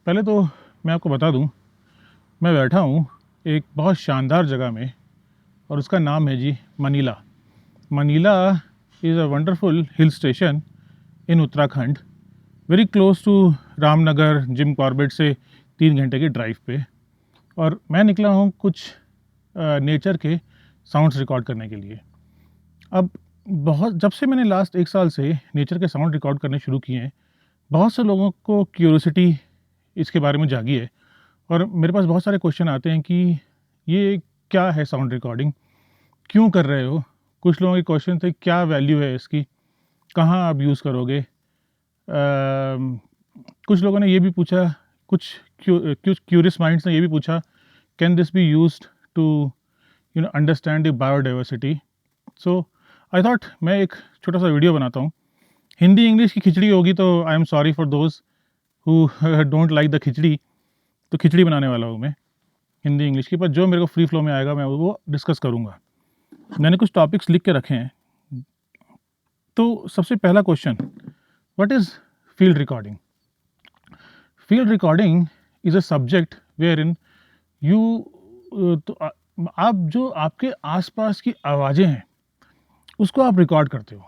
पहले तो मैं आपको बता दूं, मैं बैठा हूं एक बहुत शानदार जगह में और उसका नाम है जी Manila. Manila is a wonderful hill station in Uttarakhand, very close to Ramnagar, Jim Corbett से 3 घंटे की ड्राइव पे। और मैं निकला हूँ कुछ नेचर के साउंड्स रिकॉर्ड करने के लिए। अब बहुत जब से मैंने लास्ट 1 साल से नेचर के साउंड रिकॉर्ड करने शुरू किए हैं, बहुत से लोगों को क्यूरियोसिटी इसके बारे में जागी है और मेरे पास बहुत सारे क्वेश्चन आते हैं कि ये क्या है साउंड रिकॉर्डिंग, क्यों कर रहे हो। कुछ लोगों के क्वेश्चन थे क्या वैल्यू है इसकी, कहाँ आप यूज़ करोगे। कुछ लोगों ने ये भी पूछा, कुछ क्यूरियस माइंड्स ने ये भी पूछा, can this be used to understand the biodiversity. So I thought मैं एक छोटा सा वीडियो बनाता हूँ। हिंदी इंग्लिश की खिचड़ी होगी तो I am sorry for those who don't like the khichdi. तो खिचड़ी बनाने वाला हूँ मैं हिंदी इंग्लिश की, पर जो मेरे को फ्री फ्लो में आएगा मैं वो डिस्कस करूँगा। मैंने कुछ टॉपिक्स लिख के रखे हैं। तो सबसे पहला question, what is field recording? Field recording is a subject wherein you, तो आप जो आपके आसपास की आवाज़ें हैं उसको आप रिकॉर्ड करते हो।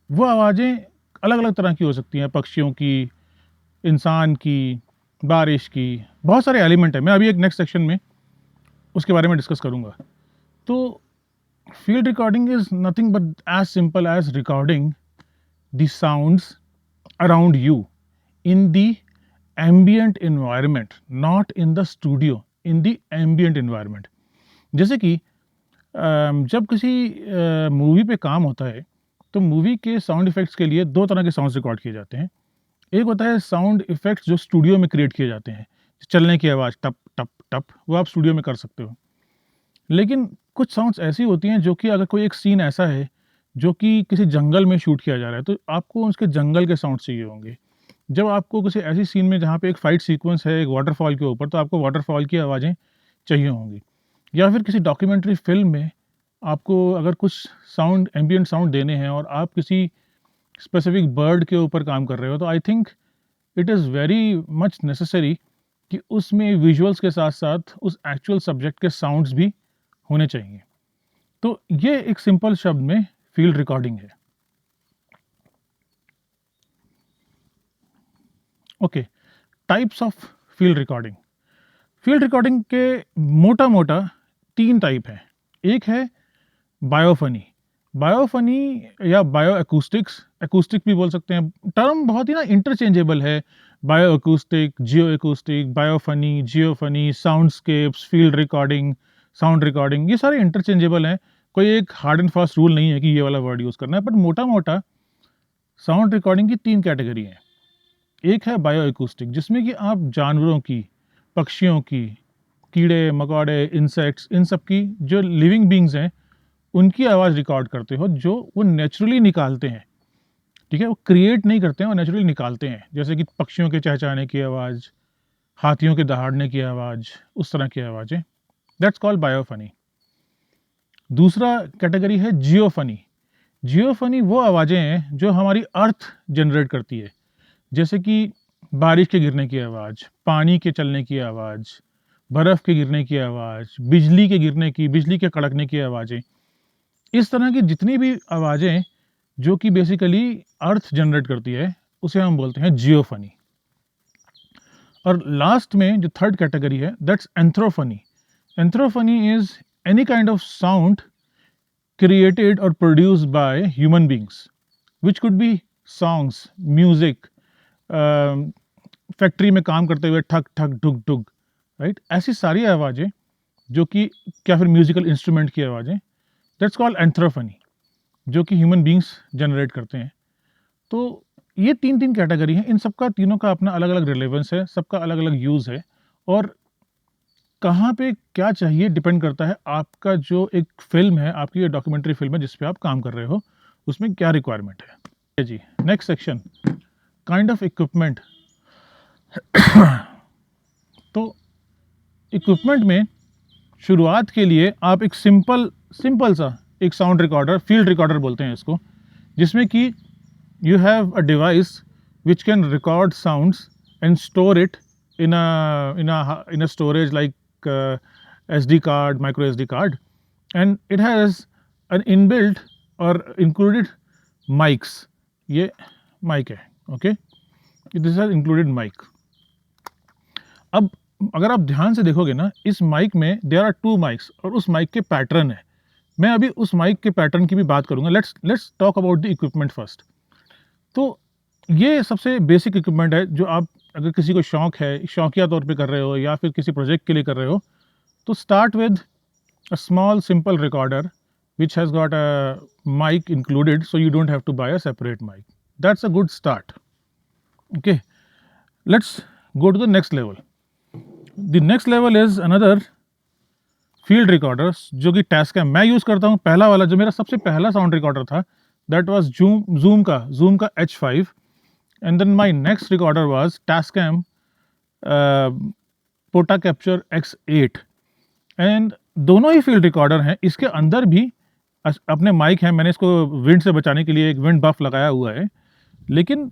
वो आवाज़ें अलग अलग तरह की हो सकती हैं, पक्षियों की, इंसान की, बारिश की, बहुत सारे एलिमेंट है। मैं अभी एक नेक्स्ट सेक्शन में उसके बारे में डिस्कस करूँगा। तो field recording is nothing but as simple as recording the sounds around you in the ambient environment, not in the studio, in the ambient environment। जैसे कि जब किसी मूवी पे काम होता है तो मूवी के साउंड इफ़ेक्ट्स के लिए 2 तरह के साउंड्स रिकॉर्ड किए जाते हैं। एक होता है साउंड इफ़ेक्ट्स जो स्टूडियो में क्रिएट किए जाते हैं, चलने की आवाज़ टप टप टप, वो आप स्टूडियो में कर सकते हो। लेकिन कुछ साउंड्स ऐसी होती हैं जो कि अगर कोई एक सीन ऐसा है जो कि किसी जंगल में शूट किया जा रहा है तो आपको उसके जंगल के साउंड चाहिए होंगे। जब आपको किसी ऐसी सीन में जहाँ पे एक फाइट सीक्वेंस है एक वाटरफॉल के ऊपर, तो आपको वाटरफॉल की आवाज़ें चाहिए होंगी। या फिर किसी डॉक्यूमेंट्री फिल्म में आपको अगर कुछ साउंड, एम्बियंट साउंड देने हैं और आप किसी स्पेसिफिक बर्ड के ऊपर काम कर रहे हो, तो I think it is very much necessary कि उसमें विजुअल्स के साथ साथ उस एक्चुअल सब्जेक्ट के साउंड्स भी होने चाहिए। तो ये एक सिंपल शब्द में फील्ड रिकॉर्डिंग है। Okay, types of field recording. Field recording के मोटा मोटा 3 टाइप हैं। एक है बायोफनी। बायोफनी या बायो एकूस्टिक्स, एकूस्टिक भी बोल सकते हैं, टर्म बहुत ही ना इंटरचेंजेबल है। Bio acoustic, geo acoustic, biophony, geophony, soundscapes, field recording, sound recording, ये सारे इंटरचेंजेबल हैं। कोई एक हार्ड एंड फास्ट रूल नहीं है कि ये वाला वर्ड यूज़ करना है, बट मोटा मोटा साउंड रिकॉर्डिंग की 3 कैटेगरी हैं। एक है बायो एकूस्टिक, जिसमें कि आप जानवरों की, पक्षियों की, कीड़े मकोड़े, इंसेक्ट्स, इन सब की जो लिविंग बींग्स हैं उनकी आवाज़ रिकॉर्ड करते हो, जो वो नेचुरली निकालते हैं। ठीक है, वो क्रिएट नहीं करते हैं, वो नेचुरली निकालते हैं। जैसे कि पक्षियों के चहचहाने की आवाज़, हाथियों के दहाड़ने की आवाज़, उस तरह की आवाज़ें, दैट्स कॉल्ड बायोफनी। दूसरा कैटेगरी है जियोफनी। जियोफनी वो आवाज़ें हैं जो हमारी अर्थ जनरेट करती है, जैसे कि बारिश के गिरने की आवाज़, पानी के चलने की आवाज़, बर्फ़ के गिरने की आवाज़, बिजली के गिरने की, बिजली के कड़कने की आवाज़ें। इस तरह की जितनी भी आवाज़ें जो कि बेसिकली अर्थ जनरेट करती है, उसे हम बोलते हैं जियोफनी। और लास्ट में जो थर्ड कैटेगरी है, that's anthrophony. Anthrophony is any kind of sound created or produced by human beings, which could be songs, music, factory में काम करते हुए ठक ठक ढुक ढुक, राइट, ऐसी सारी आवाज़ें जो कि, क्या फिर म्यूजिकल इंस्ट्रूमेंट की आवाज़ें, दैट्स कॉल्ड एंथ्रोफनी, जो कि ह्यूमन बींग्स जनरेट करते हैं। तो ये 3 कैटेगरी हैं। इन सबका, तीनों का अपना अलग अलग रिलेवेंस है, सबका अलग अलग यूज़ है, और कहाँ पे क्या चाहिए डिपेंड करता है आपका जो एक फ़िल्म है, आपकी ये डॉक्यूमेंट्री फ़िल्म है जिस पे आप काम कर रहे हो, उसमें क्या रिक्वायरमेंट है। जी, next section, kind of equipment. तो इक्विपमेंट में शुरुआत के लिए आप एक सिंपल सा एक साउंड रिकॉर्डर, फील्ड रिकॉर्डर बोलते हैं इसको, जिसमें कि you have a device which can record sounds and store it in a storage like SD card, micro SD card, and it has an inbuilt or included mics. ये mic है, okay? This has included mic. अब अगर आप ध्यान से देखोगे ना, इस माइक में देयर आर 2 माइक्स और उस माइक के पैटर्न है। मैं अभी उस माइक के पैटर्न की भी बात करूंगा। Let's talk about the equipment first. तो ये सबसे बेसिक इक्विपमेंट है जो आप अगर किसी को शौक है, शौकिया तौर पे कर रहे हो या फिर किसी प्रोजेक्ट के लिए कर रहे हो, तो start with a small simple recorder which has got a mic included, so you don't have to buy a separate mic. That's a good start. Okay, let's go to the next level. The next level is another field recorder जो कि Tascam मैं use करता हूँ। पहला वाला जो मेरा सबसे पहला साउंड रिकॉर्डर था, that was Zoom का H5, and then my next recorder was Tascam Pota Capture X8, and दोनों ही फील्ड रिकॉर्डर हैं। इसके अंदर भी अपने माइक हैं। मैंने इसको विंड से बचाने के लिए एक विंड बफ लगाया हुआ है, लेकिन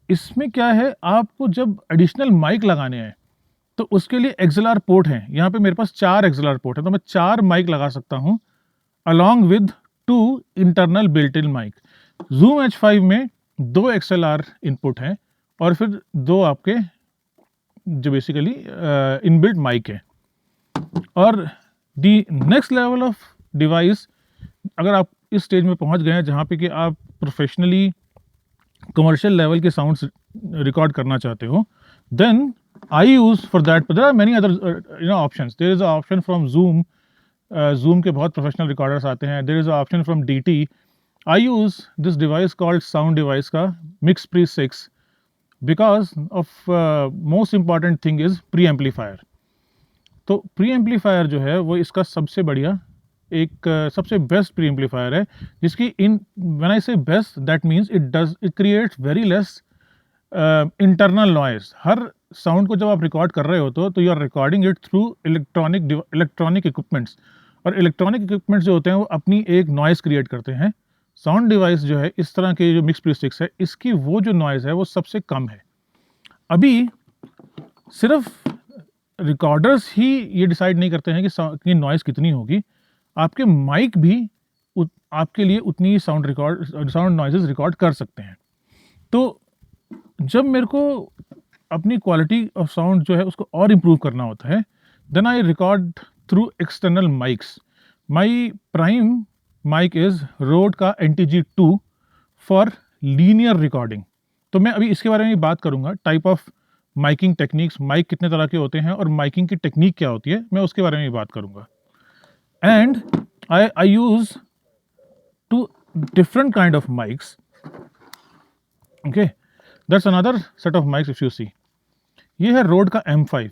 इसमें क्या है, आपको जब एडिशनल माइक लगाने हैं तो उसके लिए XLR पोर्ट हैं। यहाँ पे मेरे पास 4 XLR पोर्ट है, तो मैं 4 माइक लगा सकता हूँ along with 2 internal built in mic. Zoom H5 में 2 XLR इनपुट हैं और फिर 2 आपके जो बेसिकली इनबिल्ट माइक है। और दी नेक्स्ट लेवल ऑफ डिवाइस, अगर आप इस स्टेज में पहुंच गए हैं जहाँ पे कि आप प्रोफेशनली कमर्शियल लेवल के साउंड्स रिकॉर्ड करना चाहते हो, then I use for that, there are many other options. There is a option from Zoom के बहुत प्रोफेशनल रिकॉर्डर्स आते हैं। There is a option from DT। I use this device called sound device का MixPre 6 because of most important thing is pre amplifier. तो pre amplifier जो है वो इसका सबसे बढ़िया एक सबसे बेस्ट प्री एम्पलीफायर है, जिसकी when I say best that means it creates very less internal noise. हर साउंड को जब आप रिकॉर्ड कर रहे हो तो you are recording it through electronic equipments, और इलेक्ट्रॉनिक इक्विपमेंट्स जो होते हैं वो अपनी एक नॉइज़ क्रिएट करते हैं। साउंड डिवाइस जो है इस तरह के जो MixPre 6 है, इसकी वो जो नॉइज़ है वो सबसे कम है। अभी सिर्फ रिकॉर्डर्स ही ये डिसाइड नहीं करते हैं कि नॉइज़ कितनी होगी, आपके माइक भी आपके लिए उतनी साउंड नॉइजेस रिकॉर्ड कर सकते हैं। तो जब मेरे को अपनी क्वालिटी ऑफ साउंड जो है उसको और इम्प्रूव करना होता है, then I record through external mics. My prime mic is Rode का NTG2 फॉर लीनियर रिकॉर्डिंग। तो मैं अभी इसके बारे में बात करूँगा, type of miking techniques, mic कितने तरह के होते हैं और माइकिंग की टेक्निक क्या होती है, मैं उसके बारे में बात करूँगा। And I use 2 different kind of mics. Okay, that's another set of mics if you see. ये है Rode का M5।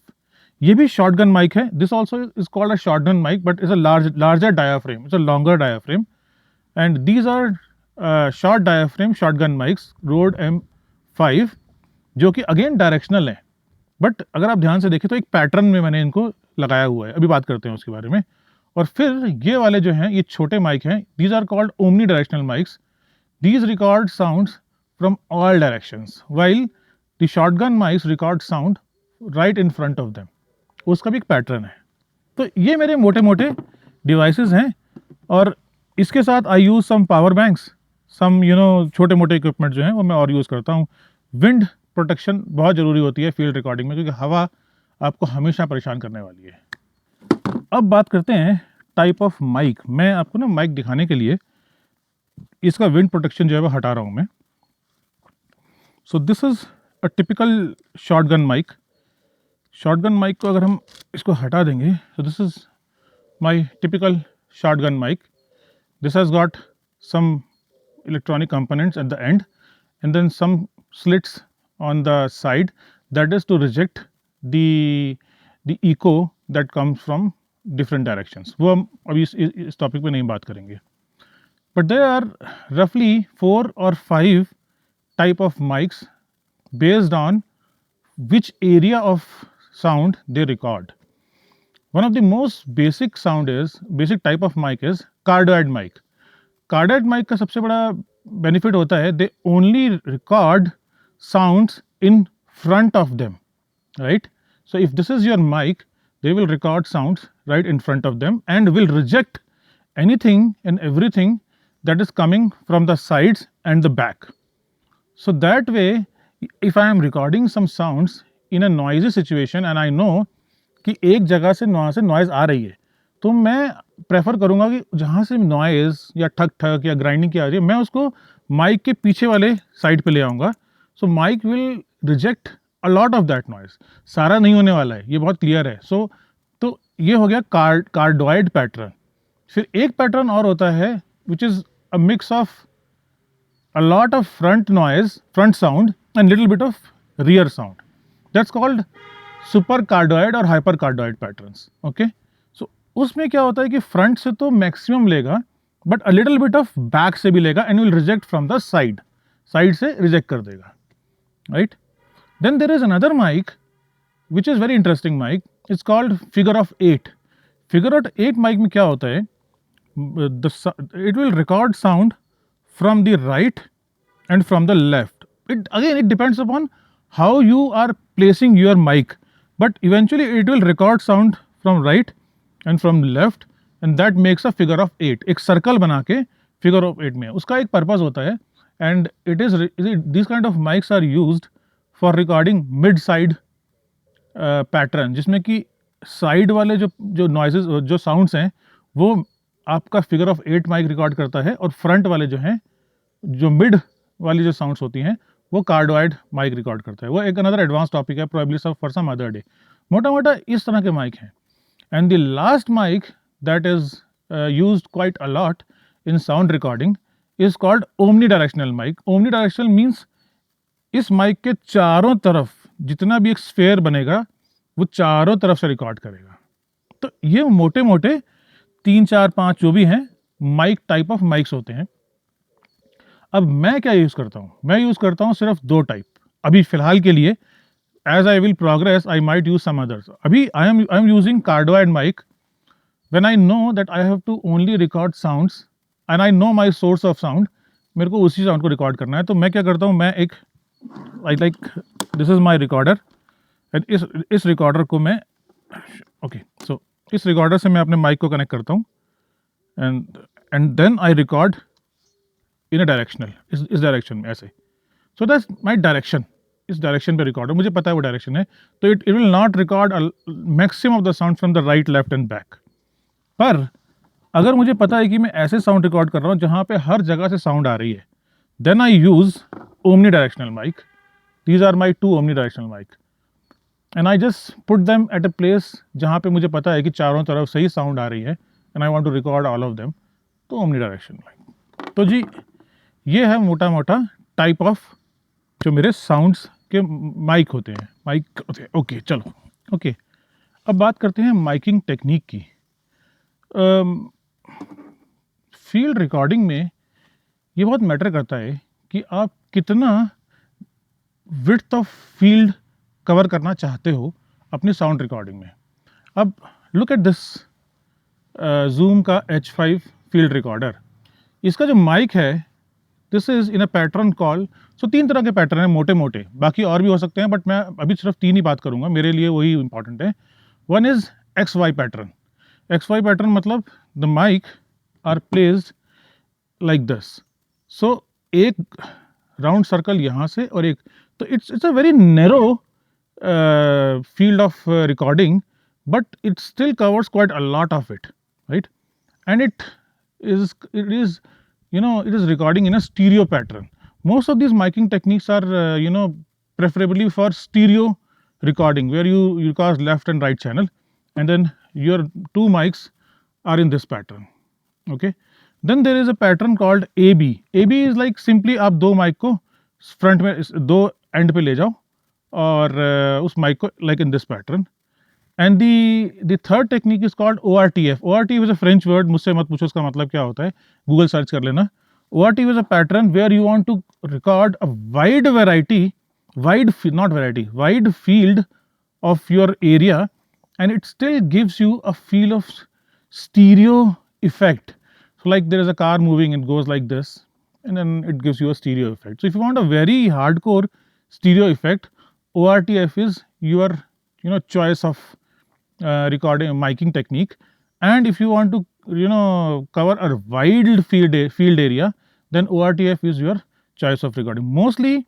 ये भी शॉटगन माइक है। This also is called a shotgun mic, but it's a larger diaphragm. It's a longer diaphragm, and these are short diaphragm shotgun mics Rode M5, जो कि again directional है, but अगर आप ध्यान से देखें तो एक पैटर्न में मैंने इनको लगाया हुआ है। अभी बात करते हैं उसके बारे में। और फिर ये वाले जो हैं ये छोटे माइक हैं, these are called omni directional mics. These record sounds from all directions, while the shotgun mics record sound right in front of them. उसका भी एक पैटर्न है। तो ये मेरे मोटे मोटे डिवाइसेस हैं, और इसके साथ आई यूज़ सम पावर बैंक्स, सम छोटे मोटे इक्विपमेंट जो हैं वो मैं और यूज़ करता हूँ। विंड प्रोटेक्शन बहुत ज़रूरी होती है फील्ड रिकॉर्डिंग में, क्योंकि हवा आपको हमेशा परेशान करने वाली है। अब बात करते हैं टाइप ऑफ माइक। मैं आपको ना माइक दिखाने के लिए इसका विंड प्रोटेक्शन जो है वो हटा रहा हूँ मैं। So this is a typical shotgun mic. Shotgun mic को अगर हम इसको हटा देंगे, so this is my typical shotgun mic. This has got some electronic components at the end, and then some slits on the side, that is to reject the echo that comes from different directions. वो हम अभी इस topic पे नहीं बात करेंगे। But there are roughly 4 or 5 type of mics based on which area of sound they record. One of the most basic type of mic is cardioid mic. Cardioid mic का सबसे बड़ा benefit होता है, they only record sounds in front of them, right? So if this is your mic, they will record sounds right in front of them and will reject anything and everything that is coming from the sides and the back. So that way, if I am recording some sounds in a noisy situation and I know कि एक जगह से वहाँ से noise आ रही है, तो मैं प्रेफर करूँगा कि जहाँ से नॉइज़ या ठक-ठक या ग्राइंडिंग की आ रही है, मैं उसको माइक के पीछे वाले साइड पे ले आऊँगा. So mic will reject a lot of that noise. सारा नहीं होने वाला है, ये बहुत क्लियर है. तो ये हो गया कार्डोइड पैटर्न. फिर एक पैटर्न और होता है which is a mix of a lot of front noise, front sound and little bit of rear sound. That's called सुपरकार्डोइड और हाइपरकार्डोइड पैटर्न्स. ओके, सो उसमें क्या होता है कि फ्रंट से तो मैक्सिमम लेगा but a little bit of back से भी लेगा and will reject from the side से रिजेक्ट कर देगा, right. Then there is another mic which is very interesting mic. It's called figure of 8. Figure of 8 mic में क्या होता है, it will record sound from the right and from the left. It depends upon how you are placing your mic, but eventually it will record sound from right and from left, and that makes a figure of 8. एक circle बना के figure of 8 में उसका एक purpose होता है, and these kind of mics are used for recording mid side pattern, जिसमें कि साइड वाले जो नॉइजेस जो साउंड्स हैं वो आपका फिगर ऑफ 8 माइक रिकॉर्ड करता है, और फ्रंट वाले जो हैं, जो मिड वाली जो साउंड्स होती हैं, वो कार्डोइड माइक रिकॉर्ड करता है. वो एक अनदर एडवांस टॉपिक है, प्रोबेबली सब फॉर सम अदर डे. मोटा मोटा इस तरह के माइक हैं. And the last mic that is used quite a lot in sound recording is called omni directional mic. Omni directional means इस माइक के चारों तरफ जितना भी एक स्फेयर बनेगा वो चारों तरफ से रिकॉर्ड करेगा. तो ये मोटे मोटे 3, 4, 5 जो भी हैं माइक टाइप ऑफ माइक्स होते हैं. अब मैं क्या यूज़ करता हूँ, मैं यूज़ करता हूँ सिर्फ 2 टाइप अभी फ़िलहाल के लिए. As I will progress I might use some others. अभी I am using cardioid mic when I know that I have to only record sounds and I know my source of sound. मेरे को उसी sound को record करना है. तो मैं क्या करता हूँ, मैं एक this is my recorder, and इस रिकॉर्डर को मैं सो इस रिकॉर्डर से मैं अपने माइक को कनेक्ट करता हूँ, and then I record in a directional, इस डायरेक्शन में ऐसे. So that's my direction. इस डायरेक्शन पे रिकॉर्ड है, मुझे पता है वो डायरेक्शन है, तो it will not record maximum of the sound from the right, left and back. पर अगर मुझे पता है कि मैं ऐसे साउंड रिकॉर्ड कर रहा हूँ जहाँ पे हर जगह से साउंड आ रही है, then I use omni directional mic. These are my 2 omni directional mic, and I just put them at a place जहाँ पे मुझे पता है कि चारों तरफ सही साउंड आ रही है, and I want to record all of them. तो ओमनी डायरेक्शनल माइक. तो जी ये है मोटा मोटा टाइप ऑफ जो मेरे साउंड्स के माइक होते हैं, ओके चलो. ओके, अब बात करते हैं माइकिंग टेक्निक की. फील्ड रिकॉर्डिंग में ये बहुत मैटर करता है कि आप कितना विड्थ ऑफ फील्ड कवर करना चाहते हो अपनी साउंड रिकॉर्डिंग में. अब लुक एट दिस जूम का H5 फील्ड रिकॉर्डर. इसका जो माइक है, this is in a pattern call. सो 3 तरह के पैटर्न हैं मोटे मोटे, बाकी और भी हो सकते हैं, बट मैं अभी सिर्फ 3 ही बात करूंगा, मेरे लिए वही इंपॉर्टेंट है. One is XY pattern. XY pattern मतलब the mic are placed like this. So एक राउंड सर्कल यहाँ से और एक, तो it's a very narrow field of recording, but it still covers quite a lot of it, right? And it is recording in a stereo pattern. Most of these miking techniques are preferably for stereo recording, where you record left and right channel, and then your 2 mics are in this pattern. Okay, then there is a pattern called AB. AB is like simply आप 2 mic को front में 2 end पे ले जाओ और उस mic को like in this pattern. And the third technique is called ORTF. ORTF is a French word, मुझसे मत पूछो उसका मतलब क्या होता है, गूगल सर्च कर लेना. ORTF is a pattern where you want to record a wide field of your area, and it still gives you a feel of stereo effect. So like there is a car moving, it goes like this, and then it gives you a stereo effect. So if you want a very hardcore stereo effect, ORTF is your choice of recording miking technique. And if you want to cover a wide field area, then ORTF is your choice of recording. Mostly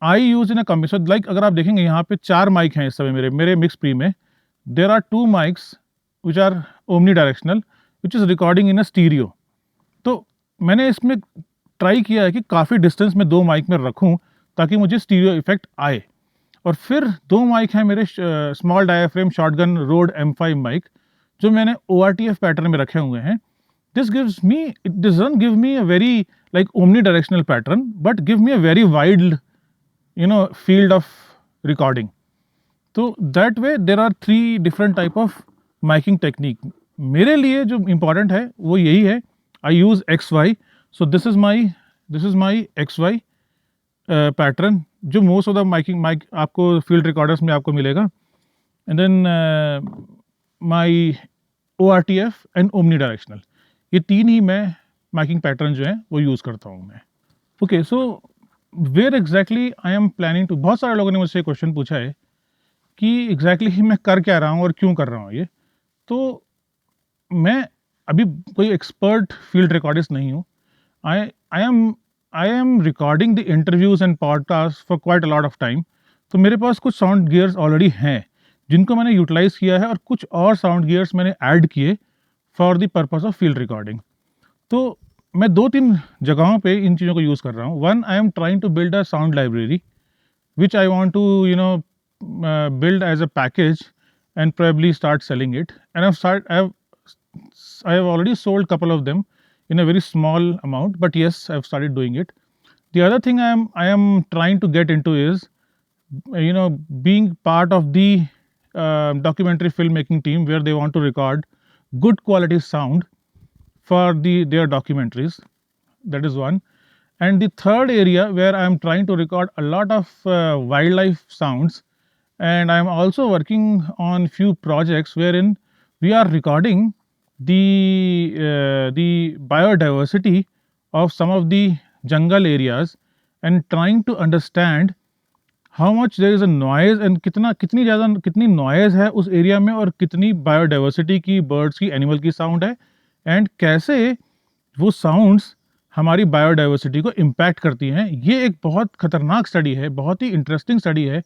I use in a combination. So like अगर आप देखेंगे यहाँ पे 4 mic हैं इस समय मेरे mix pre में. There are 2 mics which are omnidirectional, which is recording in a stereo. तो मैंने इसमें ट्राई किया है कि काफ़ी डिस्टेंस में 2 माइक में रखूं ताकि मुझे स्टीरियो इफेक्ट आए. और फिर 2 माइक हैं मेरे small diaphragm shotgun Rode M5 mic जो मैंने ORTF पैटर्न में रखे हुए हैं. This doesn't give me a very like omnidirectional pattern but give me a very wide field of recording. तो that way there are 3 different type of miking technique. मेरे लिए जो important है वो यही है. I use XY. So this is my XY pattern जो most of the mic आपको field recorders में आपको मिलेगा. And then my ORTF and omnidirectional. ये 3 ही मैं miking pattern जो है वो यूज़ करता हूँ मैं. Okay, so where exactly I am planning to, बहुत सारे लोगों ने मुझसे क्वेश्चन पूछा है कि एग्जैक्टली मैं कर क्या रहा हूँ और क्यों कर रहा हूँ ये. तो मैं अभी कोई एक्सपर्ट फील्ड रिकॉर्डिस्ट नहीं हूँ. I am recording the interviews and podcast for quite a lot of time. तो मेरे पास कुछ साउंड गियर्स ऑलरेडी हैं जिनको मैंने यूटिलाइज किया है और कुछ और साउंड गियर्स मैंने ऐड किए for the purpose of field recording. तो मैं 2-3 जगहों पे इन चीज़ों को यूज़ कर रहा हूँ. One, I am trying to build a sound library which I want to build as a package and probably start selling it. And I have already sold couple of them in a very small amount, but yes, I've started doing it. The other thing I am trying to get into is being part of the documentary filmmaking team where they want to record good quality sound for their documentaries. That is one. And the third area where I am trying to record a lot of wildlife sounds, and I am also working on few projects wherein we are recording the biodiversity of some of the jungle areas and trying to understand how much there is a noise and कितनी noise है उस area में और कितनी biodiversity की birds की animal की sound है and कैसे वो sounds हमारी बायोडाइवर्सिटी को इम्पैक्ट करती हैं. ये एक बहुत खतरनाक स्टडी है, बहुत ही इंटरेस्टिंग स्टडी है.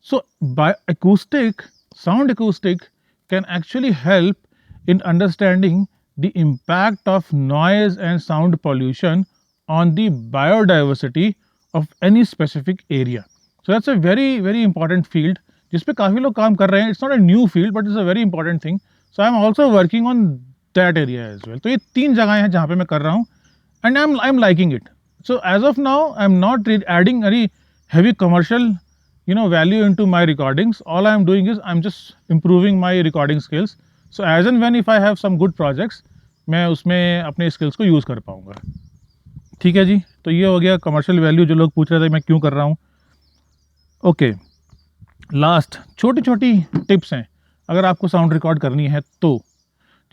So sound acoustic can actually help in understanding the impact of noise and sound pollution on the biodiversity of any specific area. So that's a very very important field जिस पे काफ़ी लोग काम कर रहे हैं. It's not a new field but it's a very important thing. So I am also working on that area as well. तो ये 3 जगहें हैं जहाँ पे मैं कर रहा हूँ. And I'm liking it. So as of now, I'm not adding any heavy commercial, value into my recordings. All I'm doing is I'm just improving my recording skills. So as and when if I have some good projects, मैं उसमें अपने skills को use कर पाऊँगा. ठीक है जी. तो ये हो गया commercial value जो लोग पूछ रहे थे मैं क्यों कर रहा हूँ. Okay. Last छोटी-छोटी tips हैं अगर आपको sound record करनी है तो,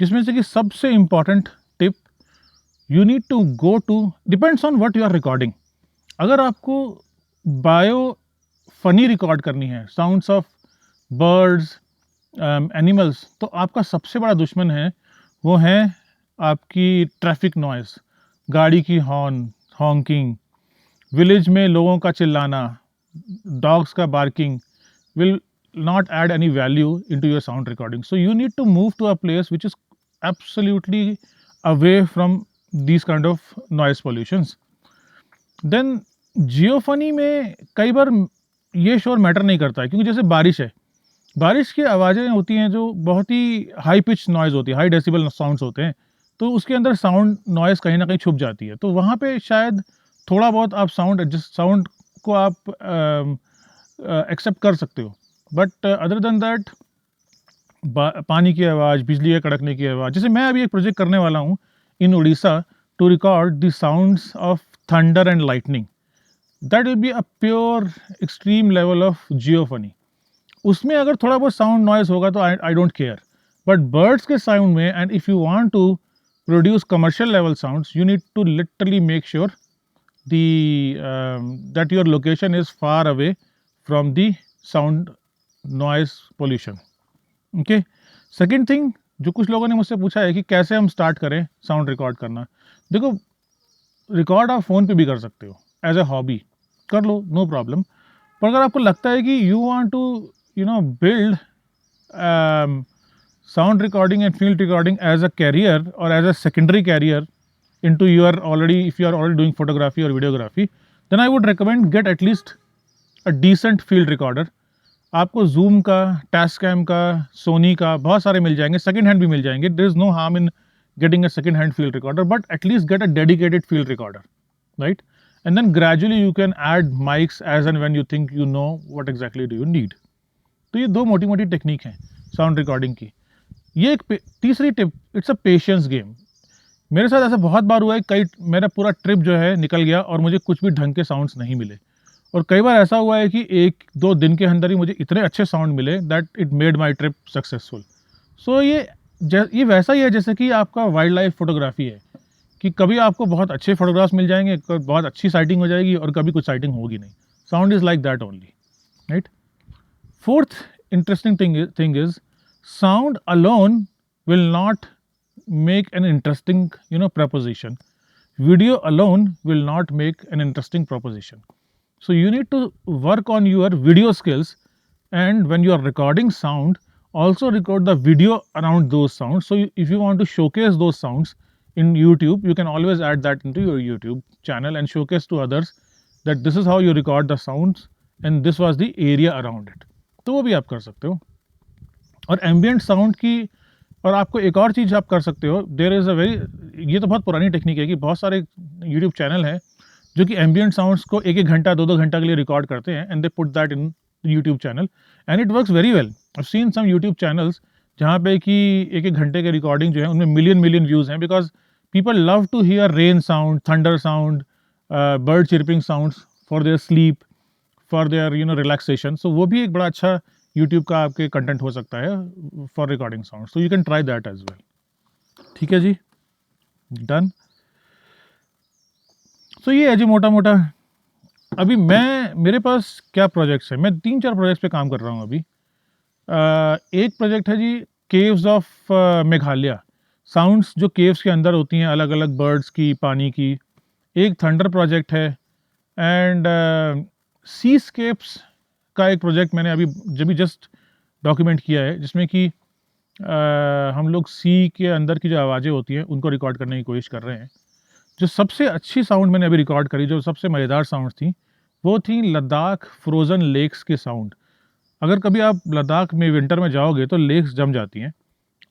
जिसमें से कि सबसे important tip you need to go to, depends on what you are recording. अगर आपको बायो फनी रिकॉर्ड करनी है, साउंड्स ऑफ बर्ड्स एनिमल्स, तो आपका सबसे बड़ा दुश्मन है वो है आपकी ट्रैफिक नॉइस, गाड़ी की हॉन्किंग, विलेज में लोगों का चिल्लाना, डॉग्स का barking will not add any value into your sound recording. So you need to move to a place which is absolutely away from these kind of noise pollutions. Then जियोफनी में कई बार ये शोर matter नहीं करता है क्योंकि जैसे बारिश है, बारिश की आवाज़ें होती हैं जो बहुत ही हाई पिच नॉइज़ होती है, हाई डेसिबल साउंड्स होते हैं, तो उसके अंदर साउंड नॉइज़ कहीं ना कहीं छुप जाती है. तो वहाँ पे शायद थोड़ा बहुत आप साउंड को आप एक्सेप्ट कर सकते हो. बट अदर देन दैट पानी की आवाज़, बिजली के कड़कने की आवाज़, जैसे मैं अभी एक प्रोजेक्ट करने वाला हूँ in Orissa to record the sounds of thunder and lightning. That will be a pure extreme level of geophony. उसमें अगर थोड़ा बहुत साउंड नॉइज होगा तो I don't care, but birds के साउंड में and if you want to produce commercial level sounds you need to literally make sure that your location is far away from the sound noise pollution. Okay, second thing जो कुछ लोगों ने मुझसे पूछा है कि कैसे हम स्टार्ट करें साउंड रिकॉर्ड करना। देखो, रिकॉर्ड आप फ़ोन पे भी कर सकते हो, एज ए हॉबी कर लो, नो प्रॉब्लम। पर अगर आपको लगता है कि you want to build sound recording and field recording as a career or as a secondary career into your already, if you are already doing photography or videography, then I would recommend get at least a decent field recorder. आपको Zoom का, Tascam का, Sony का बहुत सारे मिल जाएंगे, second hand भी मिल जाएंगे. There is no harm in getting a second hand field recorder, but at least get a dedicated field recorder, right? And then gradually you can add mics as and when you think you know what exactly do you need. तो ये दो मोटी मोटी technique हैं sound recording की. ये एक तीसरी tip, it's a patience game. मेरे साथ ऐसा बहुत बार हुआ है, कई मेरा पूरा ट्रिप जो है निकल गया और मुझे कुछ भी ढंग के साउंड्स नहीं मिले. और कई बार ऐसा हुआ है कि 1-2 दिन के अंदर ही मुझे इतने अच्छे साउंड मिले that it made my trip successful. So ये वैसा ही है जैसे कि आपका वाइल्ड लाइफ फोटोग्राफी है कि कभी आपको बहुत अच्छे फोटोग्राफ्स मिल जाएंगे, बहुत अच्छी साइटिंग हो जाएगी और कभी कुछ साइटिंग होगी नहीं. Sound is like that only, right. Fourth interesting thing is sound alone will not make an interesting proposition. Video alone will not make an interesting proposition. So you need to work on your video skills, and when you are recording sound, also record the video around those sounds. So if you want to showcase those sounds in YouTube, you can always add that into your YouTube channel and showcase to others that this is how you record the sounds and this was the area around it. तो वो भी आप कर सकते हो. और ambient sound की, और आपको एक और चीज़ आप कर सकते हो. देयर इज़ अ वेरी, ये तो बहुत पुरानी टेक्निक है कि बहुत सारे यूट्यूब चैनल हैं जो कि एम्बियंट साउंड्स को 1-1 घंटा 2-2 घंटा के लिए रिकॉर्ड करते हैं and they put that in YouTube channel and it works very well. I seen some YouTube channels जहाँ पे कि 1-1 घंटे के रिकॉर्डिंग जो है उनमें मिलियन व्यूज़ हैं, because people love to hear rain sound, thunder sound, bird chirping sounds for their sleep, for their relaxation. So वो भी एक बड़ा अच्छा यूट्यूब का आपके कंटेंट हो सकता है for recording sound. So you can try that as well. ठीक है जी, डन. सो ये है जी मोटा मोटा. अभी मेरे पास क्या प्रोजेक्ट्स हैं, मैं 3-4 प्रोजेक्ट्स पे काम कर रहा हूँ अभी. एक प्रोजेक्ट है जी केव्स ऑफ मेघालय, साउंड्स जो केव्स के अंदर होती हैं अलग अलग बर्ड्स की, पानी की. एक थंडर प्रोजेक्ट है एंड सीस्केप्स का एक प्रोजेक्ट मैंने अभी जस्ट डॉक्यूमेंट किया है, जिसमें कि हम लोग सी के अंदर की जो आवाज़ें होती हैं उनको रिकॉर्ड करने की कोशिश कर रहे हैं. जो सबसे अच्छी साउंड मैंने अभी रिकॉर्ड करी, जो सबसे मज़ेदार साउंड थी, वो थी लद्दाख फ्रोज़न लेक्स के साउंड. अगर कभी आप लद्दाख में विंटर में जाओगे तो लेक्स जम जाती हैं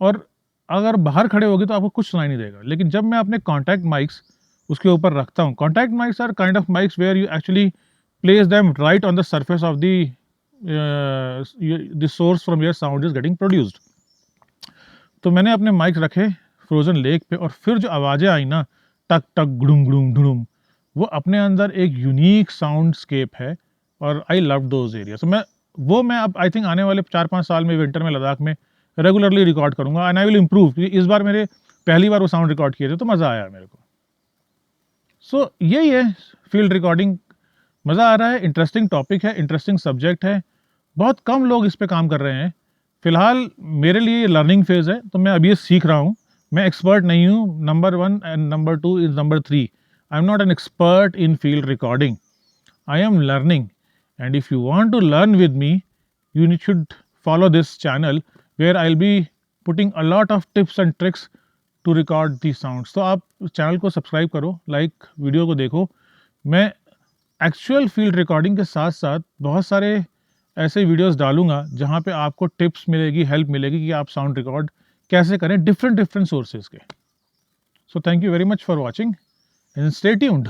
और अगर बाहर खड़े होगे तो आपको कुछ सुनाई नहीं देगा. लेकिन जब मैं अपने कॉन्टैक्ट माइक्स उसके ऊपर रखता हूँ, contact mics are kind of mics where you actually place them right on the surface of the source from where sound is getting produced. तो मैंने अपने माइक रखे फ्रोजन लेक पे और फिर जो आवाज़ें आई ना, टक टक गुडुम गुडुम ढुडुम, वो अपने अंदर एक यूनिक साउंड स्केप है और आई लव दोज एरिया. तो मैं अब आई थिंक आने वाले 4-5 साल में विंटर में लद्दाख में रेगुलरली रिकॉर्ड करूँगा एंड आई विल इम्प्रूव, क्योंकि इस बार मेरे पहली बार वो साउंड रिकॉर्ड किए थे तो मज़ा आया मेरे को. सो यही है फील्ड रिकॉर्डिंग. मज़ा आ रहा है, इंटरेस्टिंग टॉपिक है, इंटरेस्टिंग सब्जेक्ट है. बहुत कम लोग इस पे काम कर रहे हैं. फ़िलहाल मेरे लिए ये लर्निंग फेज़ है, तो मैं अभी ये सीख रहा हूँ. मैं एक्सपर्ट नहीं हूँ, number 1 and number 2 is number 3. I am not an expert in field recording. I am learning, and if you want to learn with me, you should follow this channel where I'll be putting a lot of tips and tricks to record these sounds. तो आप channel को subscribe करो, like video को देखो. मैं actual field recording के साथ साथ बहुत सारे ऐसे वीडियोस डालूंगा जहाँ पे आपको टिप्स मिलेगी, हेल्प मिलेगी कि आप साउंड रिकॉर्ड कैसे करें डिफरेंट सोर्सेज के. So thank you very much for watching and stay tuned.